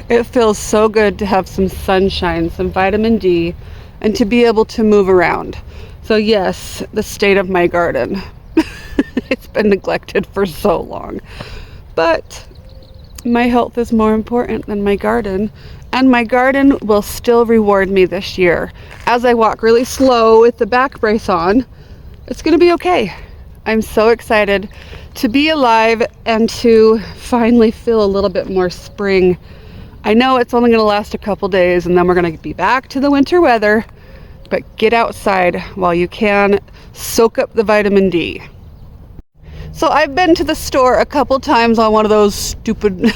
It feels so good to have some sunshine, some vitamin D, and to be able to move around. So yes, the state of my garden. It's been neglected for so long. But my health is more important than my garden, and my garden will still reward me this year. As I walk really slow with the back brace on, it's going to be okay. I'm so excited to be alive and to finally feel a little bit more spring. I know it's only going to last a couple days and then we're going to be back to the winter weather, but get outside while you can, soak up the vitamin D. So I've been to the store a couple times on one of those stupid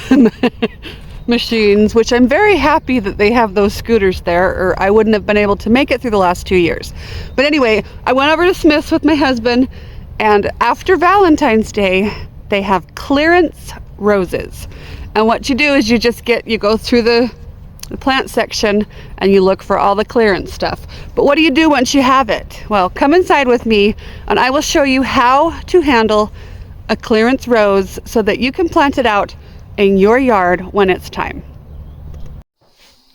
machines, which I'm very happy that they have those scooters there, or I wouldn't have been able to make it through the last 2 years. But anyway, I went over to Smith's with my husband, and after Valentine's Day, they have clearance roses. And what you do is you go through the plant section and you look for all the clearance stuff. But what do you do once you have it? Well, come inside with me and I will show you how to handle a clearance rose so that you can plant it out in your yard when it's time.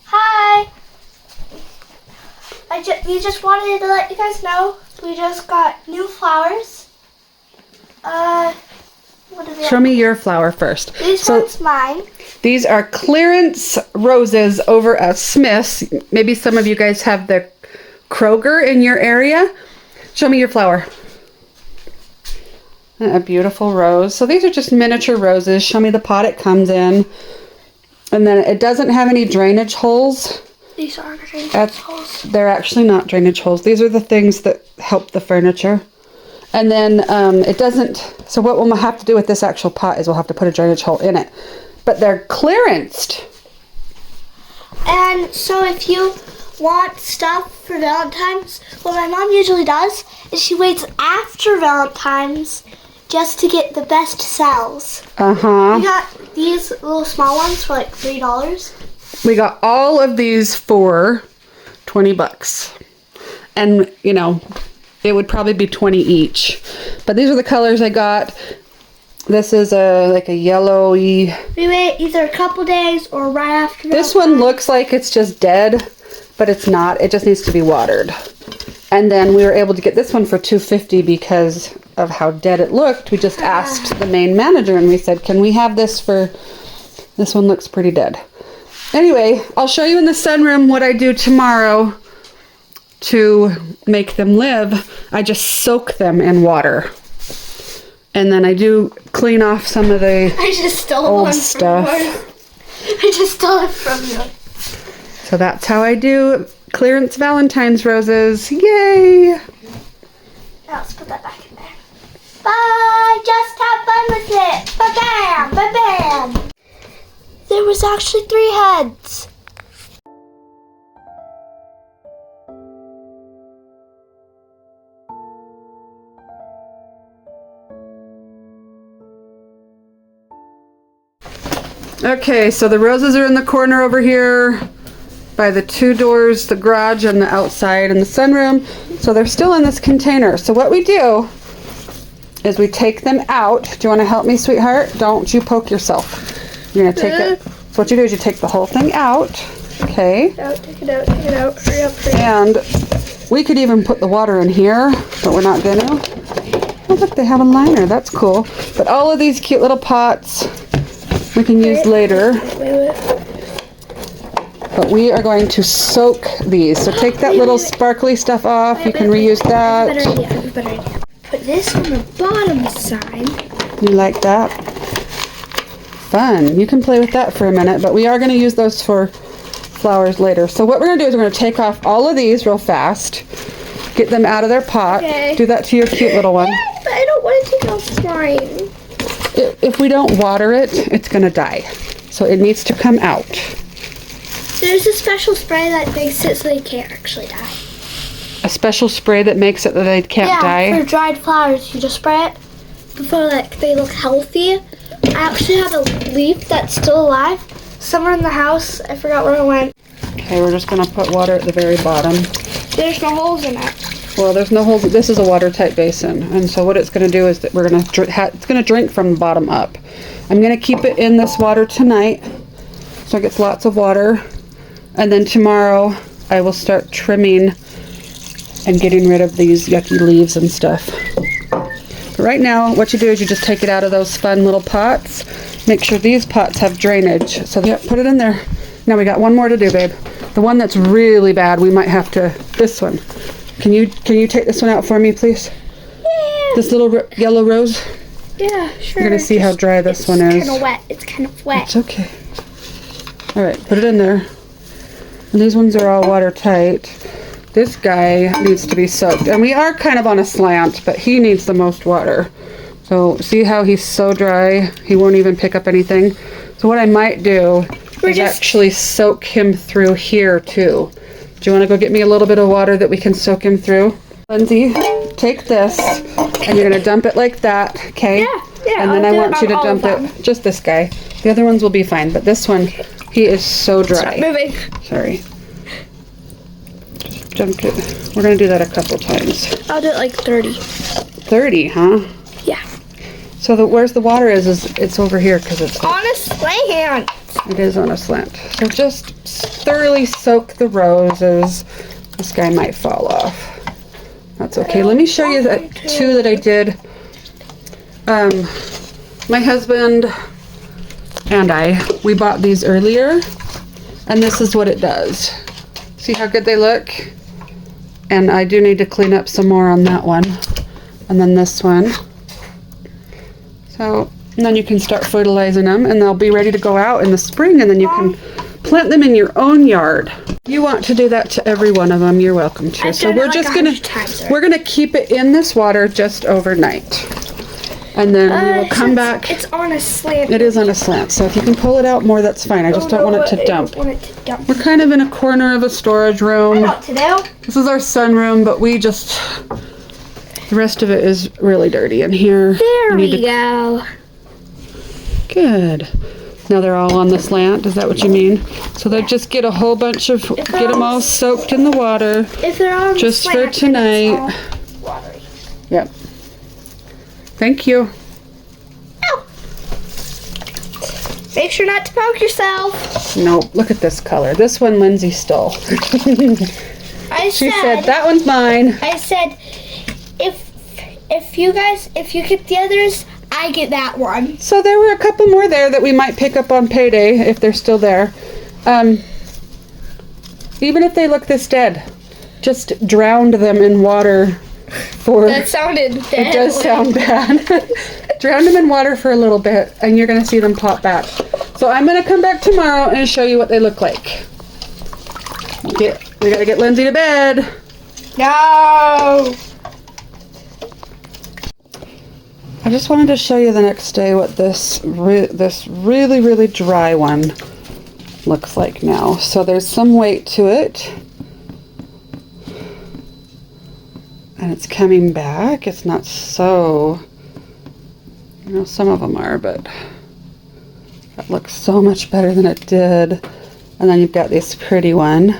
Hi! We just wanted to let you guys know we just got new flowers. What are they? Show me your flower first. This one's mine. These are clearance roses over at Smith's. Maybe some of you guys have the Kroger in your area. Show me your flower. A beautiful rose. So these are just miniature roses. Show me the pot it comes in. And then it doesn't have any drainage holes. These are drainage holes. They're actually not drainage holes. These are the things that help the furniture. And then it doesn't, so what we'll have to do with this actual pot is we'll have to put a drainage hole in it. But they're clearanced. And so if you want stuff for Valentine's, what my mom usually does is she waits after Valentine's just to get the best sales. Uh-huh. We got these little small ones for like $3. We got all of these for $20. And, you know, it would probably be 20 each. But these are the colors I got. This is like a yellowy. We wait either a couple days or right after. This one looks like it's just dead, but it's not. It just needs to be watered. And then we were able to get this one for $2.50 because of how dead it looked. We just asked the main manager and we said, can we have this for, this one looks pretty dead. Anyway, I'll show you in the sunroom what I do tomorrow to make them live. I just soak them in water. And then I do clean off some of the old stuff. I just stole it from you. So that's how I do clearance Valentine's roses. Yay! Now let's put that back in there. Bye! Just have fun with it! Ba-bam! Ba-bam! There was actually 3 heads. Okay, so the roses are in the corner over here by the 2 doors, the garage and the outside and the sunroom. So they're still in this container. So what we do is we take them out. Do you want to help me, sweetheart? Don't you poke yourself. You're going to take it. So what you do is you take the whole thing out. Okay. Take it out, take it out. Hurry up, hurry up. And we could even put the water in here, but we're not going to. Oh, look, they have a liner. That's cool. But all of these cute little pots we can use later. But we are going to soak these. So take that little sparkly stuff off. You can reuse that. I have a better idea. Put this on the bottom side. You like that? Fun. You can play with that for a minute, but we are going to use those for flowers later. So what we're going to do is we're going to take off all of these real fast. Get them out of their pot. Okay. Do that to your cute little one. But I don't want to take off mine. If we don't water it, it's going to die. So it needs to come out. There's a special spray that makes it so they can't actually die. A special spray that makes it that they can't die? Yeah, for dried flowers, you just spray it before they look healthy. I actually have a leaf that's still alive. Somewhere in the house, I forgot where it went. Okay, we're just going to put water at the very bottom. There's no holes in it. Well, there's no holes. This is a watertight basin. And so what it's going to do is that it's going to drink from the bottom up. I'm going to keep it in this water tonight so it gets lots of water. And then tomorrow I will start trimming and getting rid of these yucky leaves and stuff. But right now, what you do is you just take it out of those fun little pots. Make sure these pots have drainage. So yep, put it in there. Now we got one more to do, babe. The one that's really bad, we might have to, this one. Can you take this one out for me, please? Yeah. This little yellow rose? Yeah, sure. You're gonna see how dry this one is. It's kind of wet. It's kind of wet. It's okay. All right, put it in there. And these ones are all watertight. This guy needs to be soaked. And we are kind of on a slant, but he needs the most water. So see how he's so dry? He won't even pick up anything. So what I might do is actually soak him through here too. Do you want to go get me a little bit of water that we can soak him through? Lindsay, take this and you're going to dump it like that, okay? Yeah, and then I want you to dump it, just this guy. The other ones will be fine, but this one, he is so dry. Stop moving. Sorry. Dump it. We're going to do that a couple times. I'll do it like 30. 30, huh? Yeah. So where's the water is it's over here because it's On a slant. It is on a slant. So just thoroughly soak the roses. This guy might fall off. That's okay. Let me show you the two that I did. My husband and we bought these earlier, and this is what it does. See how good they look? And I do need to clean up some more on that one. And then this one. So, and then you can start fertilizing them and they'll be ready to go out in the spring, and then you can plant them in your own yard. If you want to do that to every one of them, you're welcome to. So we're just we're gonna keep it in this water just overnight. And then we will come back. It's on a slant. It is on a slant, so if you can pull it out more, that's fine. I just don't want it to dump. We're kind of in a corner of a storage room. This is our sunroom, but the rest of it is really dirty in here. There we go. Good. Now they're all on the slant, is that what you mean? So they just get a whole bunch of, get them all soaked in the water. If they're on just the slant, for tonight. Watery. Yep. Thank you. Ow. Make sure not to poke yourself. Nope, look at this color. This one Lindsay stole. She said, that one's mine. I said, if you get the others, I get that one. So there were a couple more there that we might pick up on payday if they're still there. Even if they look this dead, just drowned them in water for... That sounded dead. It does sound bad. Drown them in water for a little bit and you're going to see them pop back. So I'm going to come back tomorrow and show you what they look like. We got to get Lindsay to bed. No! I just wanted to show you the next day what this really, really dry one looks like now. So there's some weight to it. And it's coming back. It's not so... some of them are, but that looks so much better than it did. And then you've got this pretty one.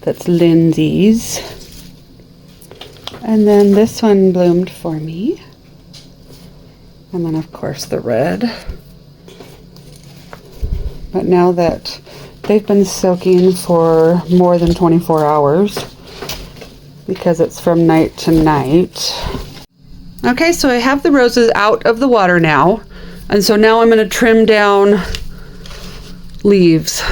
That's Lindsay's. And then this one bloomed for me. And then of course the red. But now that they've been soaking for more than 24 hours, because it's from night to night. Okay, so I have the roses out of the water now. And so now I'm going to trim down leaves.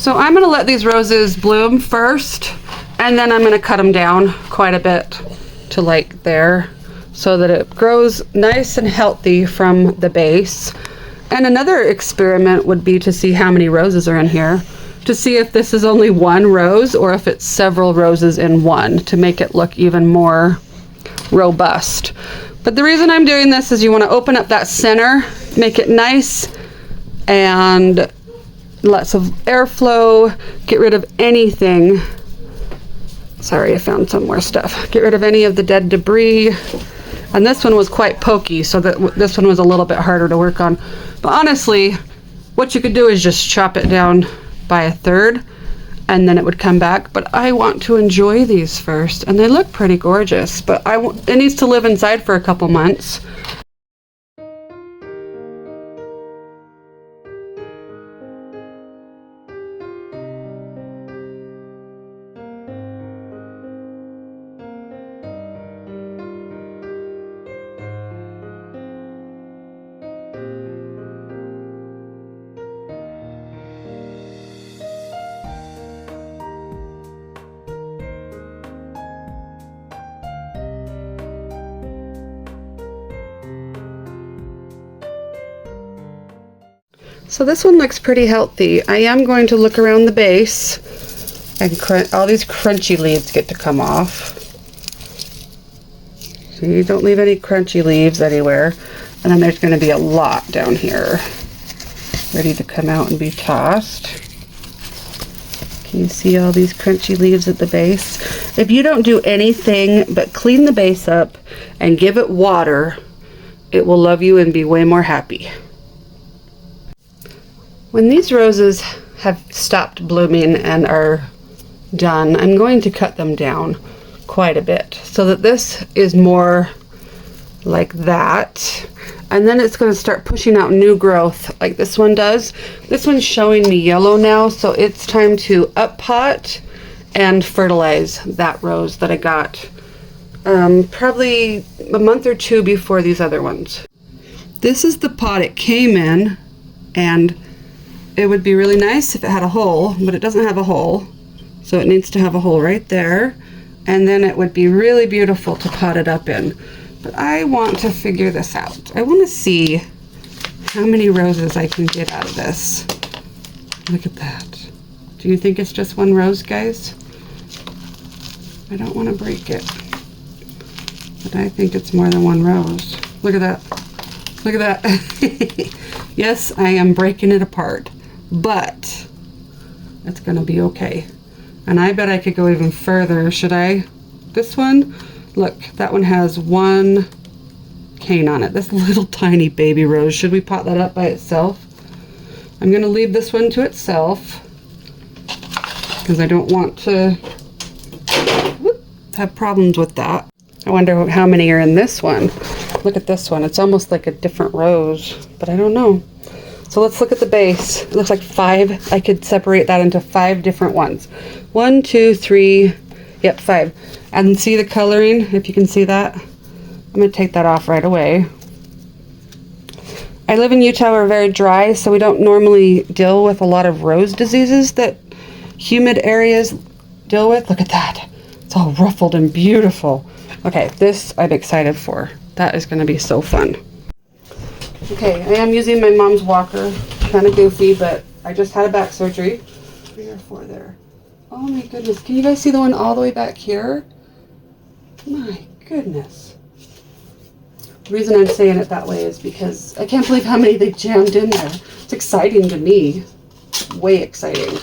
So I'm gonna let these roses bloom first, and then I'm gonna cut them down quite a bit to like there, so that it grows nice and healthy from the base. And another experiment would be to see how many roses are in here, to see if this is only one rose or if it's several roses in one, to make it look even more robust. But the reason I'm doing this is you want to open up that center, make it nice and lots of airflow, get rid of anything. Sorry, I found some more stuff. Get rid of any of the dead debris. And this one was quite pokey, so that this one was a little bit harder to work on. But honestly, what you could do is just chop it down by a third, and then it would come back. But I want to enjoy these first, and they look pretty gorgeous. But it needs to live inside for a couple months. So this one looks pretty healthy. I am going to look around the base, and all these crunchy leaves get to come off. So you don't leave any crunchy leaves anywhere. And then there's going to be a lot down here, ready to come out and be tossed. Can you see all these crunchy leaves at the base? If you don't do anything but clean the base up and give it water, it will love you and be way more happy. When these roses have stopped blooming and are done, I'm going to cut them down quite a bit so that this is more like that. And then it's going to start pushing out new growth like this one does. This one's showing me yellow now, so it's time to up pot and fertilize that rose that I got probably a month or two before these other ones. This is the pot it came in, and it would be really nice if it had a hole, but it doesn't have a hole. So it needs to have a hole right there. And then it would be really beautiful to pot it up in. But I want to figure this out. I want to see how many roses I can get out of this. Look at that. Do you think it's just one rose, guys? I don't want to break it, but I think it's more than one rose. Look at that. Look at that. Yes, I am breaking it apart, but it's gonna be okay. And I bet I could go even further. Should I? This one, look, that one has one cane on it. This little tiny baby rose. Should we pot that up by itself? I'm gonna leave this one to itself because I don't want to have problems with that. I wonder how many are in this one. Look at this one. It's almost like a different rose, but I don't know. So let's look at the base. It looks like 5. I could separate that into 5 different ones. 1, 2, 3, yep, 5. And see the coloring, if you can see that? I'm gonna take that off right away. I live in Utah, we're very dry, so we don't normally deal with a lot of rose diseases that humid areas deal with. Look at that. It's all ruffled and beautiful. Okay, this I'm excited for. That is gonna be so fun. Okay, I am using my mom's walker. Kind of goofy, but I just had a back surgery. 3 or 4 there. Oh my goodness, can you guys see the one all the way back here? My goodness. The reason I'm saying it that way is because I can't believe how many they jammed in there. It's exciting to me. Way exciting.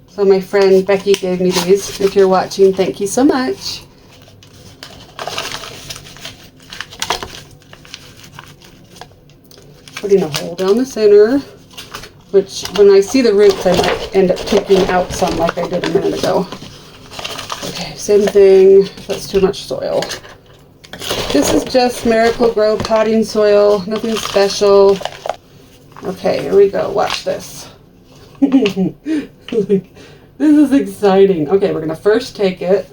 So my friend Becky gave me these. If you're watching, thank you so much. Putting a hole down the center, which when I see the roots, I might end up taking out some like I did a minute ago. Okay, same thing. That's too much soil. This is just Miracle-Gro potting soil, nothing special. Okay, here we go. Watch this. This is exciting. Okay, we're gonna first take it.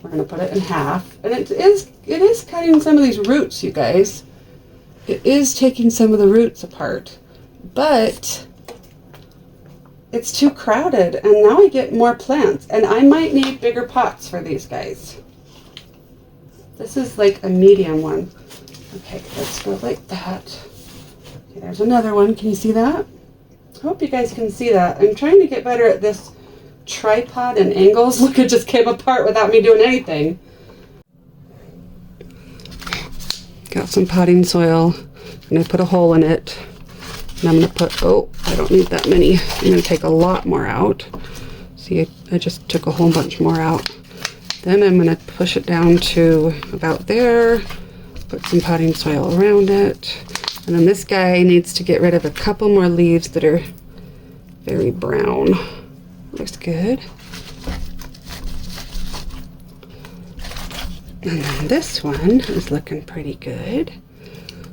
We're gonna put it in half, and it is cutting some of these roots, you guys. It is taking some of the roots apart, but it's too crowded, and now I get more plants, and I might need bigger pots for these guys. This is like a medium one. Okay, let's go like that. Okay, there's another one. Can you see that? I hope you guys can see that. I'm trying to get better at this tripod and angles. Look, it just came apart without me doing anything. Got some potting soil. I'm going to put a hole in it. And I'm going to put, oh, I don't need that many. I'm going to take a lot more out. See, I just took a whole bunch more out. Then I'm going to push it down to about there. Put some potting soil around it. And then this guy needs to get rid of a couple more leaves that are very brown. Looks good. And then this one is looking pretty good.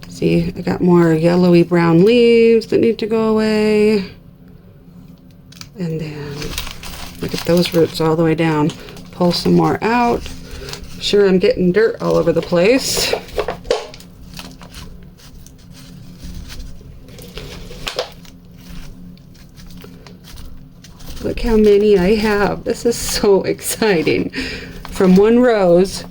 See, I got more yellowy brown leaves that need to go away. And then look at those roots all the way down. Pull some more out. Sure, I'm getting dirt all over the place. Look how many I have. This is so exciting. From one rose,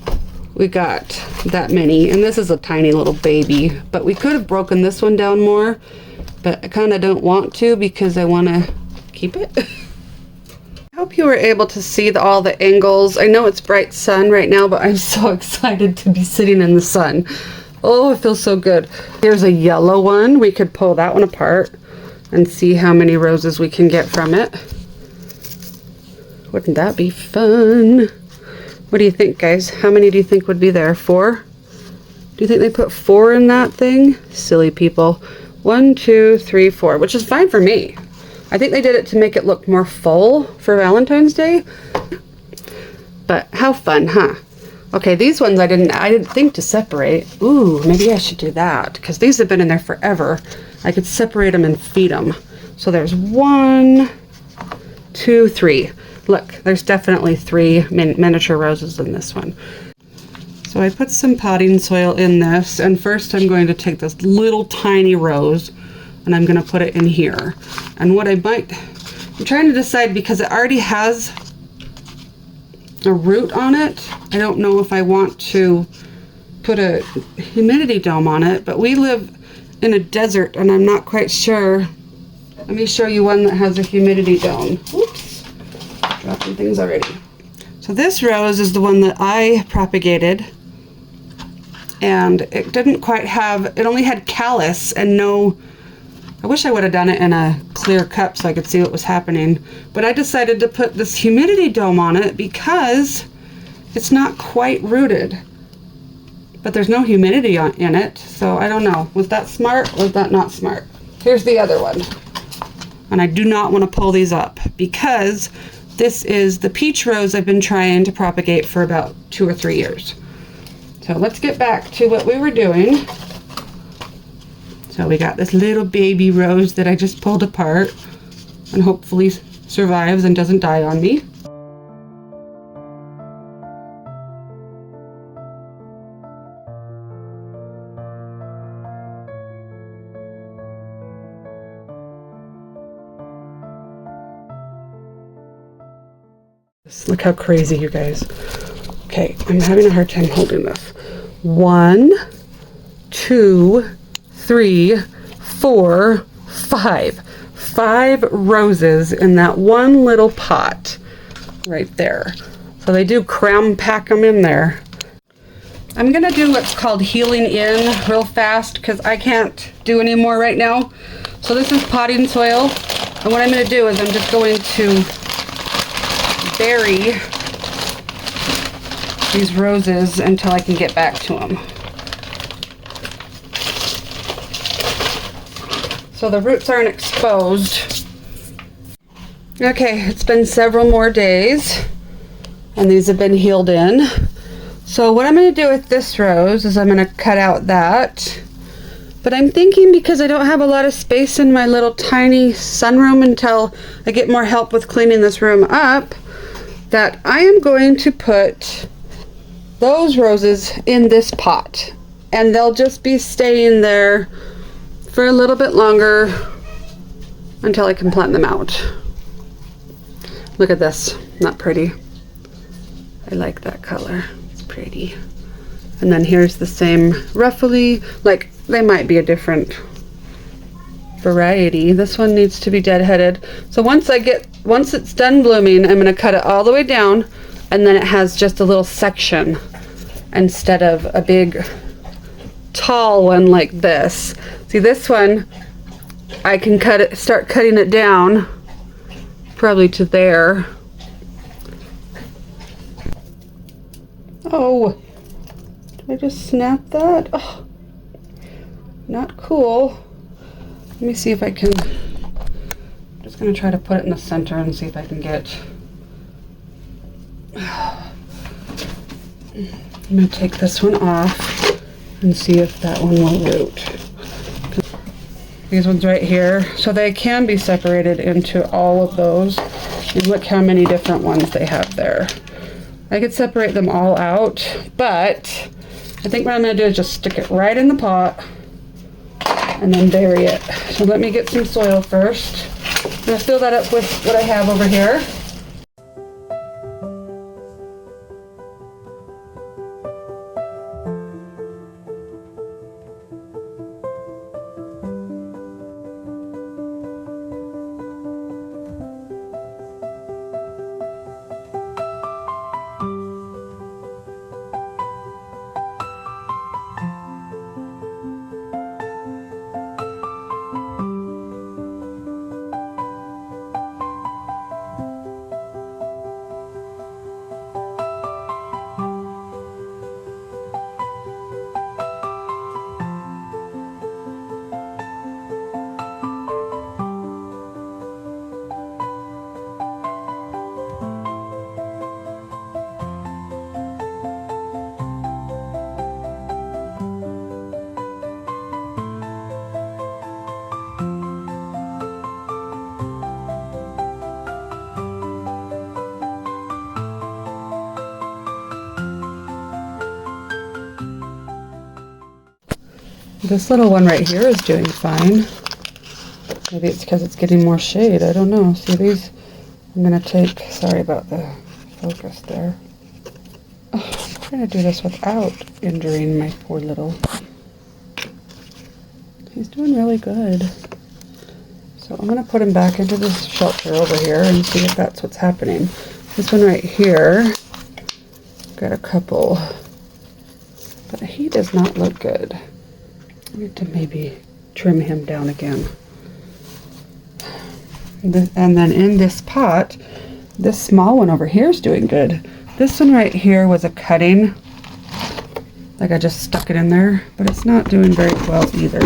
we got that many, and this is a tiny little baby, but we could have broken this one down more, but I kind of don't want to because I want to keep it. I hope you were able to see all the angles. I know it's bright sun right now, but I'm so excited to be sitting in the sun. Oh, it feels so good. Here's a yellow one. We could pull that one apart and see how many roses we can get from it. Wouldn't that be fun? What do you think, guys? How many do you think would be there? 4? Do you think they put 4 in that thing? Silly people. 1, 2, 3, 4, which is fine for me. I think they did it to make it look more full for Valentine's Day. But how fun, huh? Okay, these ones I didn't think to separate. Ooh, maybe I should do that because these have been in there forever. I could separate them and feed them. So there's 1, 2, 3. Look, there's definitely 3 miniature roses in this one. So I put some potting soil in this, and first I'm going to take this little tiny rose and I'm going to put it in here. And what I'm trying to decide, because it already has a root on it, I don't know if I want to put a humidity dome on it, but we live in a desert and I'm not quite sure. Let me show you one that has a humidity dome. Oops. Dropping things already. So this rose is the one that I propagated, and it didn't quite have, it only had callus and no, I wish I would have done it in a clear cup so I could see what was happening, but I decided to put this humidity dome on it because it's not quite rooted, but there's no humidity in it, so I don't know. Was that smart or was that not smart? Here's the other one, and I do not want to pull these up because this is the peach rose I've been trying to propagate for about 2 or 3 years. So let's get back to what we were doing. So we got this little baby rose that I just pulled apart and hopefully survives and doesn't die on me. Look how crazy, you guys. Okay, I'm having a hard time holding this. 1, 2, 3, 4, 5. 5 roses in that one little pot right there. So they do cram pack them in there. I'm gonna do what's called healing in real fast because I can't do any more right now. So this is potting soil, and what I'm gonna do is I'm just going to bury these roses until I can get back to them. So the roots aren't exposed. Okay, it's been several more days and these have been healed in. So what I'm going to do with this rose is I'm going to cut out that. But I'm thinking, because I don't have a lot of space in my little tiny sunroom until I get more help with cleaning this room up, that I am going to put those roses in this pot, and they'll just be staying there for a little bit longer until I can plant them out. Look at this, not pretty. I like that color, it's pretty. And then here's the same ruffly, like they might be a different variety. This one needs to be deadheaded. So once it's done blooming, I'm gonna cut it all the way down, and then it has just a little section instead of a big tall one like this. See, this one I can start cutting it down probably to there. Oh, did I just snap that? Oh, not cool. Let me see if I can, I'm just gonna try to put it in the center and see if I can get, I'm gonna take this one off and see if that one will root. These ones right here, so they can be separated into all of those. And look how many different ones they have there. I could separate them all out, but I think what I'm gonna do is just stick it right in the pot and then bury it. So let me get some soil first. I'm gonna fill that up with what I have over here. This little one right here is doing fine. Maybe it's because it's getting more shade. I don't know. See these? I'm going to take, sorry about the focus there. Oh, I'm trying to do this without injuring my poor little. He's doing really good. So I'm going to put him back into this shelter over here and see if that's what's happening. This one right here, got a couple, but he does not look good. I need to maybe trim him down again. And then in this pot, this small one over here is doing good. This one right here was a cutting. Like I just stuck it in there, but it's not doing very well either.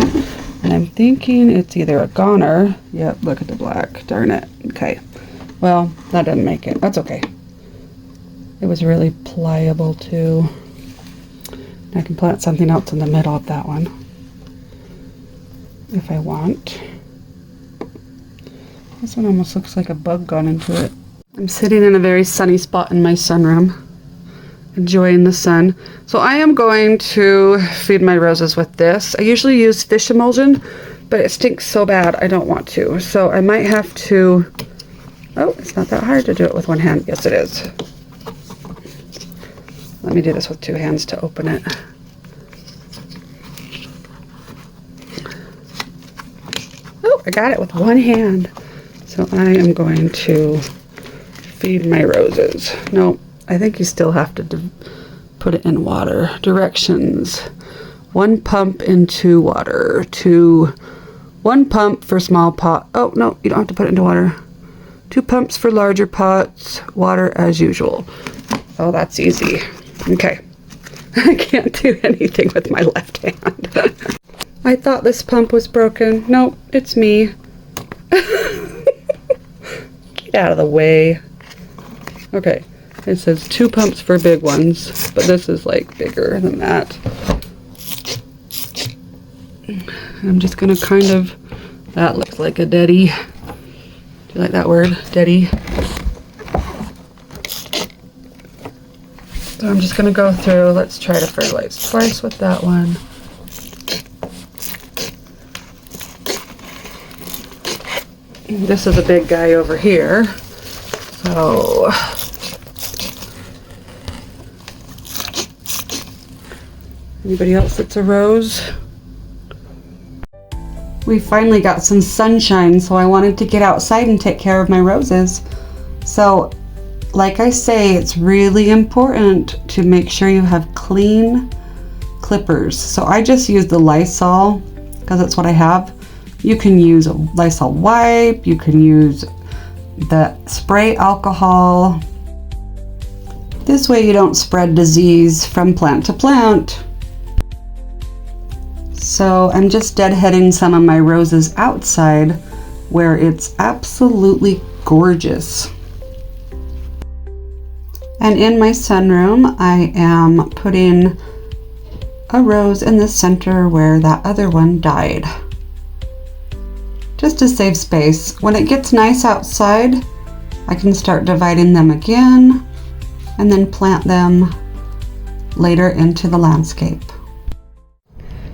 And I'm thinking it's either a goner. Yep, look at the black, darn it. Okay, well, that doesn't make it. That's okay. It was really pliable too. I can plant something else in the middle of that one if I want. This one almost looks like a bug gone into it. I'm sitting in a very sunny spot in my sunroom, enjoying the sun. So I am going to feed my roses with this. I usually use fish emulsion, but it stinks so bad I don't want to. So I might have to, oh, it's not that hard to do it with one hand. Yes, it is. Let me do this with two hands to open it. Oh, I got it with one hand. So I am going to feed my roses. No, I think you still have to put it in water. Directions. 1 pump into water. 1 pump for small pot. Oh, no, you don't have to put it into water. 2 pumps for larger pots. Water as usual. Oh, that's easy. Okay. I can't do anything with my left hand. I thought this pump was broken. Nope, it's me. Get out of the way. Okay, it says 2 pumps for big ones, but this is like bigger than that. I'm just gonna kind of, that looks like a deady. Do you like that word, deady? So I'm just gonna go through, let's try to fertilize twice with that one. This is a big guy over here. So anybody else that's a rose? We finally got some sunshine, so I wanted to get outside and take care of my roses. So, like I say, it's really important to make sure you have clean clippers. So I just use the Lysol because that's what I have. You can use a Lysol wipe, you can use the spray alcohol. This way you don't spread disease from plant to plant. So I'm just deadheading some of my roses outside where it's absolutely gorgeous. And in my sunroom, I am putting a rose in the center where that other one died. Just to save space. When it gets nice outside, I can start dividing them again and then plant them later into the landscape.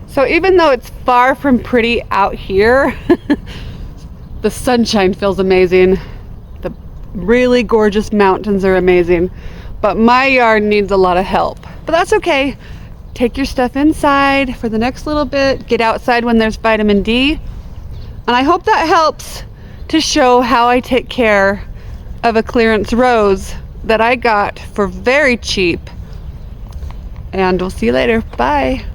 So even though it's far from pretty out here, the sunshine feels amazing. The really gorgeous mountains are amazing. But my yard needs a lot of help. But that's okay. Take your stuff inside for the next little bit. Get outside when there's vitamin D. And I hope that helps to show how I take care of a clearance rose that I got for very cheap. And we'll see you later. Bye.